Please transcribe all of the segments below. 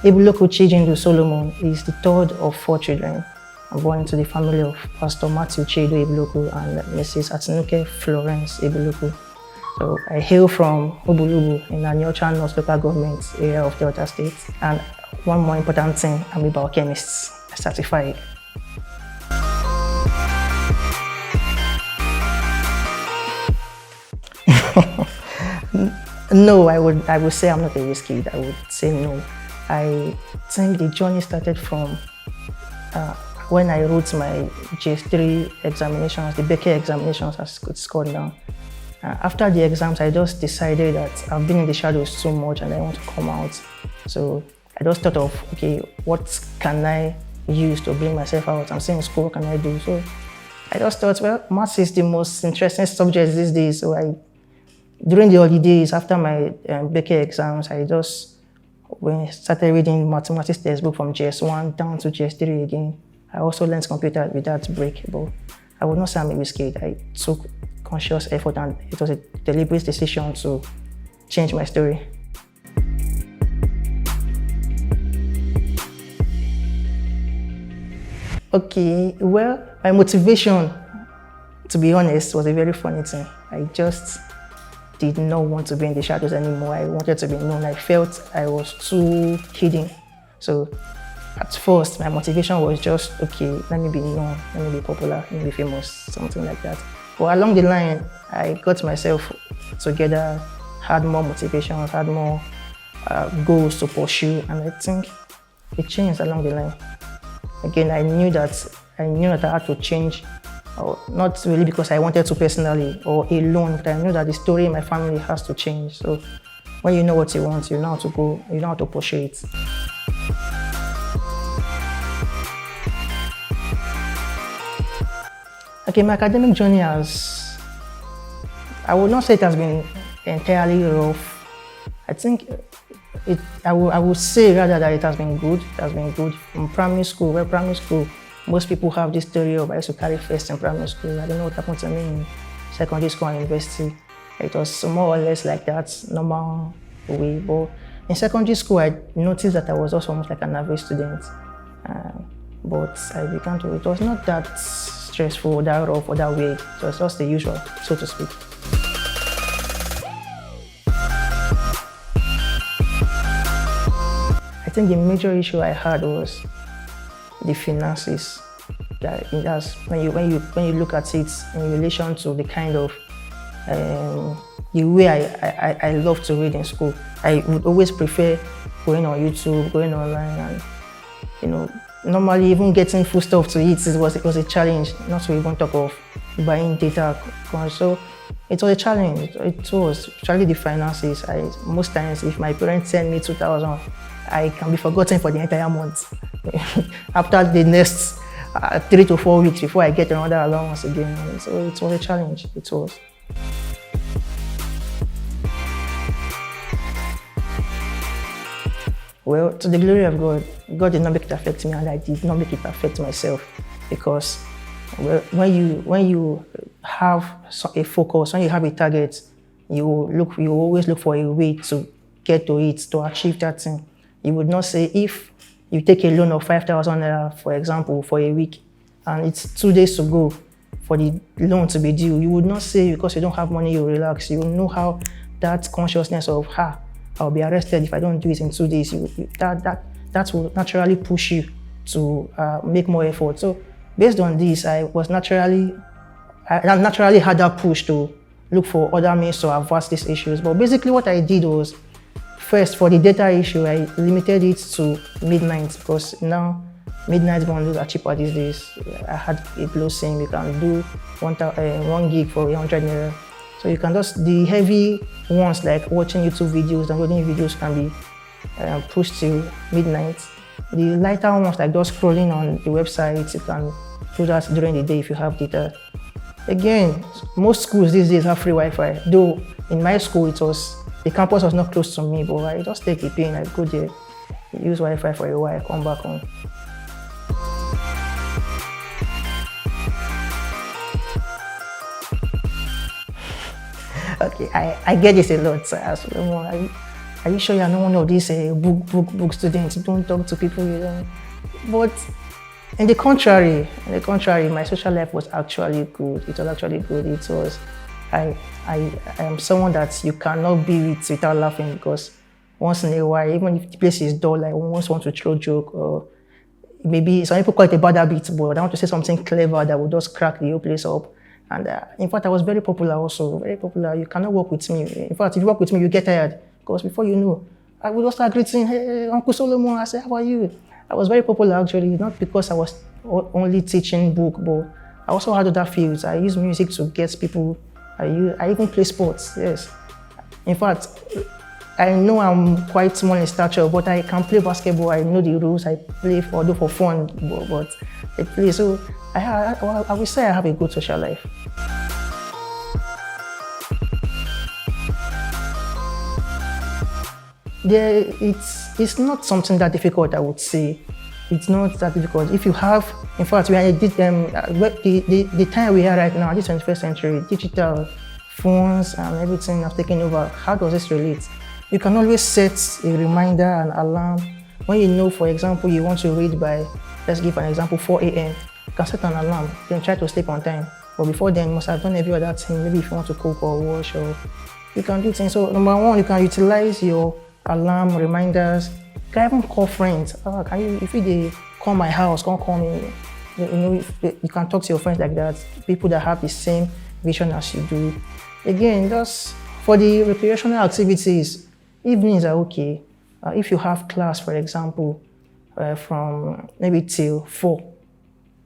Ebuloku Chijindu Solomon is the third of 4 children. I'm born into the family of Pastor Matthew Chedo Ebuloku and Mrs. Atinuke Florence Eboluku. So I hail from Obulubu in Anyocha North local government area of Delta State. And one more important thing, I'm a biochemist, certified. No, I would say I'm not a risk kid. I would say no. I think the journey started from when I wrote my GS3 examinations, the Becker examinations as it's called now. After the exams, I just decided that I've been in the shadows too much and I want to come out. So I just thought of, okay, what can I use to bring myself out? I'm still in school, what can I do? So I just thought, well, maths is the most interesting subject these days. So during the holidays, after my Becker exams, I just started reading mathematics textbook from GS1 down to GS3 again. I also learned computer without break, but I would not say I'm a risk kid. I took conscious effort and it was a deliberate decision to change my story. Okay, well, my motivation, to be honest, was a very funny thing. I just did not want to be in the shadows anymore. I wanted to be known. I felt I was too hidden. So at first, my motivation was just, okay, let me be known, let me be popular, let me be famous, something like that. But along the line, I got myself together, had more motivations, had more goals to pursue, and I think it changed along the line. Again, I knew that I had to change, not really because I wanted to personally or alone, but I knew that the story in my family has to change. So when you know what you want, you know how to go, you know how to pursue it. Okay, my academic journey I would not say it has been entirely rough. I think I would say rather that it has been good. It has been good from primary school. Most people have this theory of I used to carry first in primary school. I don't know what happened to me in secondary school and university. It was more or less like that, normal way. But in secondary school, I noticed that I was also almost like an average student. But it was not that stressful, that rough, or that way. It was just the usual, so to speak. I think the major issue I had was the finances. When you look at it in relation to the kind of the way I love to read in school, I would always prefer going on YouTube, going online, and normally even getting food stuff to eat was a challenge. Not to even talk of buying data. So it was a challenge. It was actually the finances. Most times, if my parents send me 2,000, I can be forgotten for the entire month. After the next 3 to 4 weeks before I get another allowance again. So it was a challenge. It was. Well, to the glory of God, God did not make it affect me, and I did not make it affect myself, because when you have a focus, when you have a target, you always look for a way to get to it, to achieve that thing. You would not say, if you take a loan of 5,000 naira, for example, for a week, and it's 2 days to go for the loan to be due, you would not say because you don't have money, you relax. You know how that consciousness of, I'll be arrested if I don't do it in 2 days, that will naturally push you to make more effort. So based on this, I naturally had that push to look for other means to avert these issues. But basically what I did was, first, for the data issue, I limited it to midnight, because now midnight bundles are cheaper these days. I had a glow saying you can do 1 gig for 100 naira. So you can just, the heavy ones like watching YouTube videos, downloading videos can be pushed till midnight. The lighter ones like just scrolling on the website, you can do that during the day if you have data. Again, most schools these days have free Wi-Fi. Though in my school, the campus was not close to me, but I just take the pain, I go there, use Wi-Fi for a while, come back home. Okay, I get this a lot. are you sure you're not one of these book students? Don't talk to people you don't. But in the contrary, my social life was actually good. It was actually good. It was, I am someone that you cannot be with without laughing, because once in a while, even if the place is dull, I almost want to throw a joke, or maybe some people call it a bad habit, but I want to say something clever that will just crack the whole place up. And in fact, I was very popular also, very popular. You cannot work with me. In fact, if you work with me, you get tired, because before you know, I would just start greeting, hey, Uncle Solomon. I said, how are you? I was very popular actually, not because I was only teaching book, but I also had other fields. I use music to get people. I even play sports, yes. In fact, I know I'm quite small in stature, but I can play basketball. I know the rules. I play although for fun, but I play. So I would say I have a good social life. It's not something that difficult, I would say. It's not that difficult. If you have, in fact, the time we are right now, this 21st century, digital phones and everything have taken over. How does this relate? You can always set a reminder, an alarm. When you know, for example, you want to read by, let's give an example, 4 a.m. You can set an alarm, then try to sleep on time. But before then, you must have done every other thing. Maybe if you want to cook or wash, or you can do things. So number one, you can utilize your alarm, reminders. You can even call friends. If they call my house, come call me. You can talk to your friends like that. People that have the same vision as you do. Again, just for the recreational activities, evenings are okay. If you have class, for example, from maybe till 4,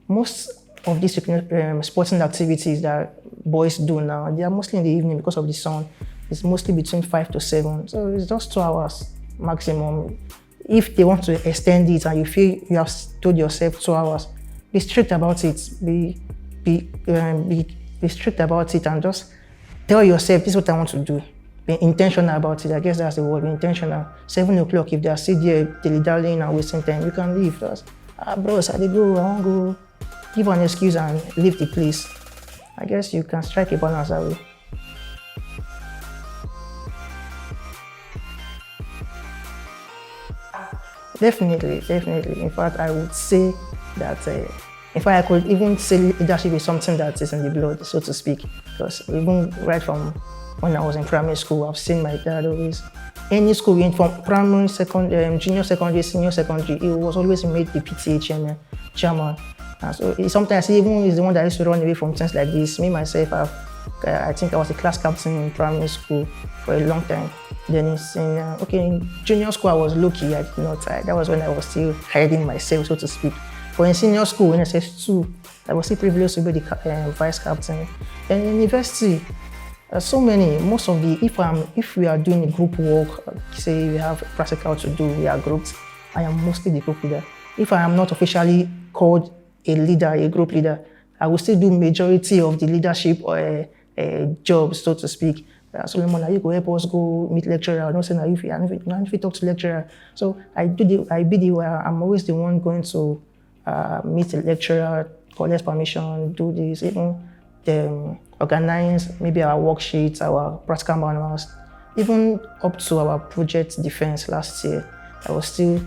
most of these sporting activities that boys do now, they are mostly in the evening because of the sun. It's mostly between 5 to 7. So it's just 2 hours maximum. If they want to extend it and you feel you have told yourself 2 hours, be strict about it. Be strict about it and just tell yourself, this is what I want to do. Be intentional about it. I guess that's the word, be intentional. 7 o'clock, if they are still there dilly-dallying and wasting time, you can leave. Just, bros, I want to go. Give an excuse and leave the place. I guess you can strike a balance that way. Definitely. In fact, I would say that, in fact, I could even say leadership is something that is in the blood, so to speak. Because even right from when I was in primary school, I've seen my dad always, any school we went from primary, junior secondary, senior secondary, he was always made the PTA chairman. And so sometimes he even is the one that used to run away from things like this. Me, myself, I think I was a class captain in primary school for a long time. Then in junior school, I was low-key. I did not. That was when I was still hiding myself, so to speak. But in senior school, in SS2, I was still privileged to be the vice captain. And in university, most of the, if we are doing group work, say we have practical to do, we are grouped, I am mostly the group leader. If I am not officially called a leader, a group leader, I will still do majority of the leadership jobs, so to speak. Solomon, you go help us go meet lecturer. I don't say if you talk to lecturer. So I'm always the one going to meet the lecturer, collect permission, do this, even organize maybe our worksheets, our practical manuals, even up to our project defense last year. I was still,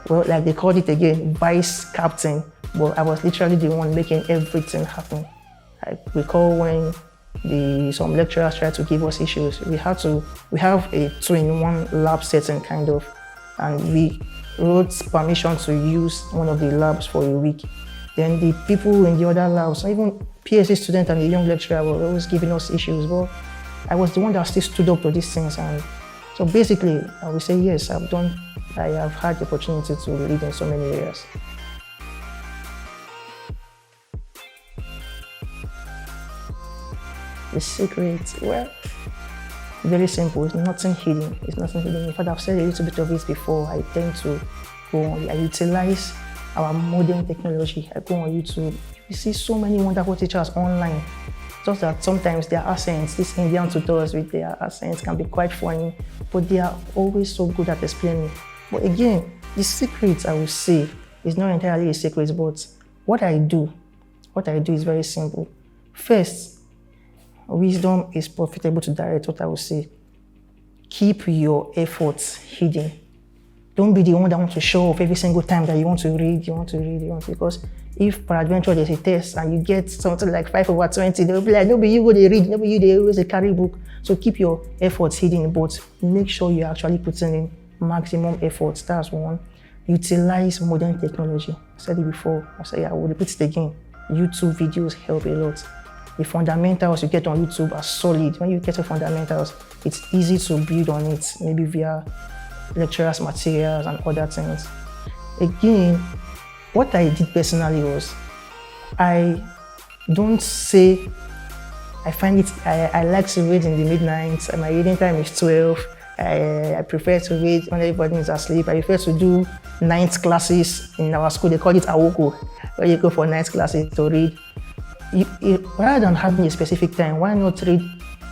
well, like they called it again, vice captain, but I was literally the one making everything happen. I recall when some lecturers tried to give us issues. We have a 2-in-1 lab setting kind of, and we wrote permission to use one of the labs for a week. Then the people in the other labs, even PhD student and the young lecturer were always giving us issues, but I was the one that still stood up to these things. And so basically, I would say yes, I have had the opportunity to lead in so many areas. The secret, well, very simple. It's nothing hidden. In fact, I've said a little bit of it before. I tend to I utilize our modern technology. I go on YouTube. You see so many wonderful teachers online. Just that sometimes their accents, these Indian tutors with their accents can be quite funny, but they are always so good at explaining. But again, the secret, I would say, is not entirely a secret, but what I do is very simple. First, wisdom is profitable to direct, what I would say. keep your efforts hidden. Don't be the one that wants to show off every single time that you want to read, because if peradventure there's a test and you get something like 5/20, they'll be like, no, but you go to read, no, but you they always a carry book. So keep your efforts hidden, but make sure you're actually putting in maximum efforts. That's one. Utilize modern technology. I said it before, I will repeat it again. YouTube videos help a lot. The fundamentals you get on YouTube are solid. When you get the fundamentals, it's easy to build on it, maybe via lecturers' materials and other things. Again, what I did personally was, I don't say, I like to read in the midnight. My reading time is 12. I prefer to read when everybody is asleep. I prefer to do night classes in our school. They call it awoko, where you go for night classes to read. Rather than having a specific time, why not read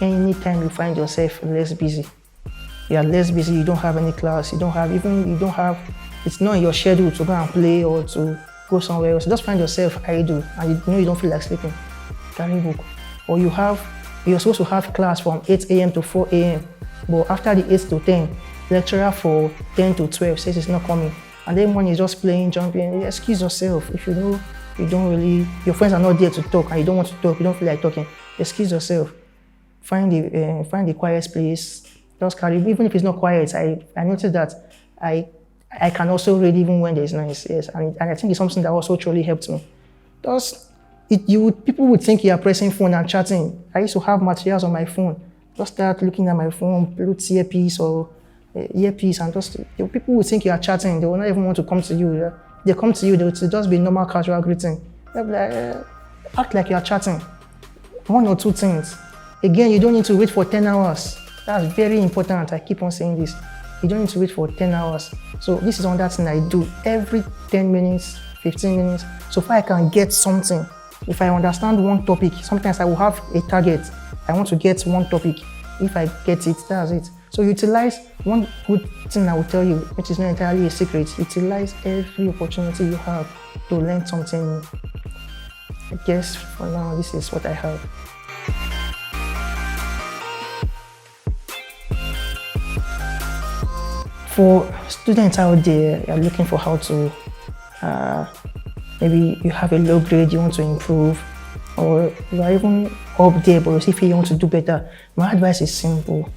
any time you find yourself less busy? You are less busy, you don't have any class, it's not in your schedule to go and play or to go somewhere else. You just find yourself idle and you don't feel like sleeping. Carry a book. Or you're supposed to have class from 8 a.m. to 4 a.m. But after the 8 to 10, lecturer for 10 to 12 says it's not coming. And then one is just playing, jumping. Excuse yourself. If you know you don't really, your friends are not there to talk and you don't want to talk, you don't feel like talking, excuse yourself. Find the quiet place. Just carry, even if it's not quiet. I noticed that I can also read even when there's noise. Yes, and I think it's something that also truly helped me. People would think you are pressing phone and chatting. I used to have materials on my phone. Just start looking at my phone, put earpiece and just people would think you are chatting. They will not even want to come to you. They come to you, they will just be normal casual greeting. They'll be like, act like you are chatting. One or two things. Again, you don't need to wait for 10 hours. That's very important. I keep on saying this. You don't need to wait for 10 hours. So this is another thing I do every 10 minutes, 15 minutes. So far I can get something. If I understand one topic, sometimes I will have a target. I want to get one topic. If I get it, that's it. So utilize one good thing I will tell you, which is not entirely a secret. Utilize every opportunity you have to learn something new. I guess for now, this is what I have. For students out there, you're looking for how to, maybe you have a low grade, you want to improve, or you are even up there, but if you want to do better, my advice is simple.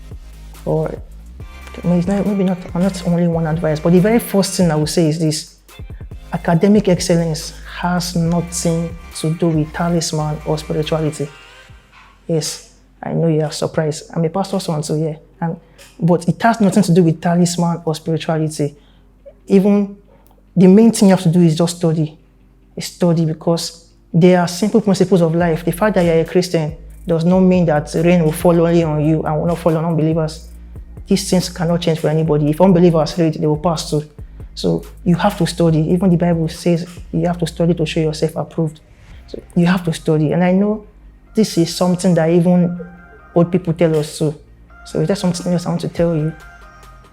Or maybe not only one advice, but the very first thing I would say is this: academic excellence has nothing to do with talisman or spirituality. Yes, I know you are surprised. I'm a pastor's son too, yeah. But it has nothing to do with talisman or spirituality. Even the main thing you have to do is just study. Study, because there are simple principles of life. The fact that you're a Christian does not mean that rain will fall only on you and will not fall on unbelievers. These things cannot change for anybody. If unbelievers read, they will pass too. So you have to study. Even the Bible says you have to study to show yourself approved. So you have to study. And I know this is something that even old people tell us too. So is there something else I want to tell you?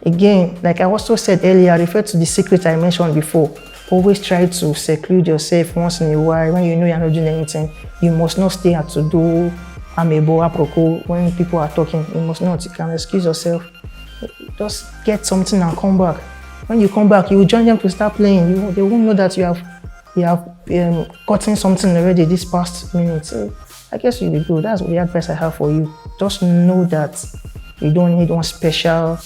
Again, like I also said earlier, I referred to the secret I mentioned before. Always try to seclude yourself once in a while. When you know you're not doing anything, you must not stay at to do amebo, apropos, when people are talking. You must not. You can excuse yourself. Just get something and come back. When you come back, you will join them to start playing. They won't know that you have gotten something already this past minute. So I guess you'll be good. That's the advice I have for you. Just know that you don't need one special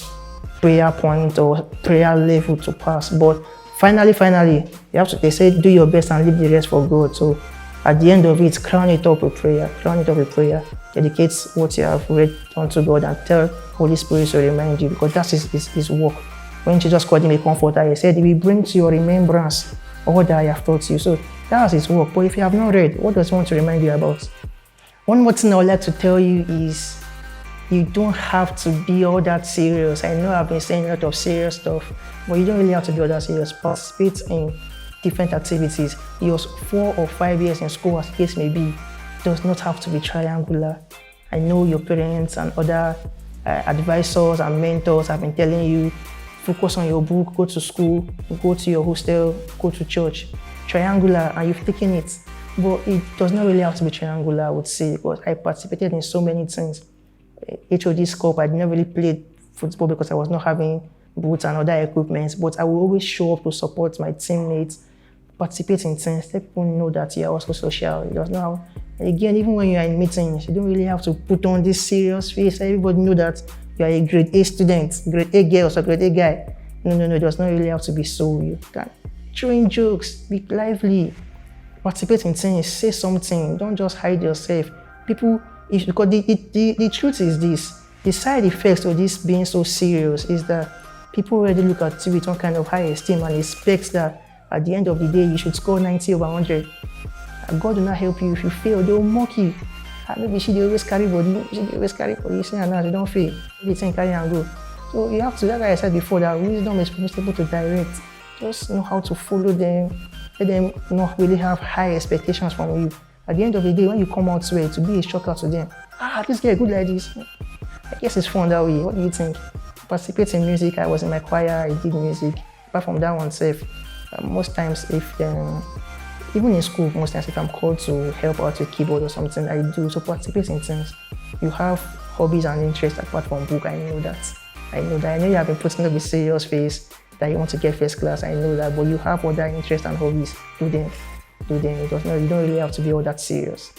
prayer point or prayer level to pass. But finally, you have to, they say, do your best and leave the rest for God. So at the end of it, crown it up with prayer. Dedicate what you have read unto God and tell Holy Spirit to remind you, because that is his work. When Jesus called him a comforter, he said, he will bring to your remembrance all that I have taught you. So that's his work. But if you have not read, what does he want to remind you about? One more thing I would like to tell you is you don't have to be all that serious. I know I've been saying a lot of serious stuff, but you don't really have to be all that serious. Participate in different activities. Your 4 or 5 years in school, as the case may be, does not have to be triangular. I know your parents and other advisors and mentors have been telling you, focus on your book, go to school, go to your hostel, go to church. Triangular, and you've taken it. But it does not really have to be triangular, I would say, because I participated in so many things. HOD scope, I never really played football because I was not having boots and other equipment, but I will always show up to support my teammates, participate in things, let people know that you're also social. It does not have, again, even when you're in meetings, you don't really have to put on this serious face. Everybody know that you're a grade A student, grade A girl or grade A guy. No, it does not really have to be so. You can throw in jokes, be lively, participate in things, say something, don't just hide yourself. People, because the truth is this, the side effects of this being so serious is that people already look at you with one kind of high esteem and expect that at the end of the day, you should score 90 over 100. And God will not help you. If you fail, they will mock you. Maybe she always carry body, she always carry body, say, and now you don't fail. They think carry and go. So you have to, like I said before, that wisdom is permissible to direct. Just know how to follow them, let them not really have high expectations from you. At the end of the day, when you come out to be a shocker to them. This guy good like this. I guess it's fun that way. What do you think? Participate in music. I was in my choir, I did music. Apart from that one, most times even in school, most times if I'm called to help out with keyboard or something, I do. So participate in things. You have hobbies and interests apart from book, I know that. I know you have been putting up a serious face that you want to get first class, I know that, but you have other interests and hobbies. Do them. You don't really have to be all that serious.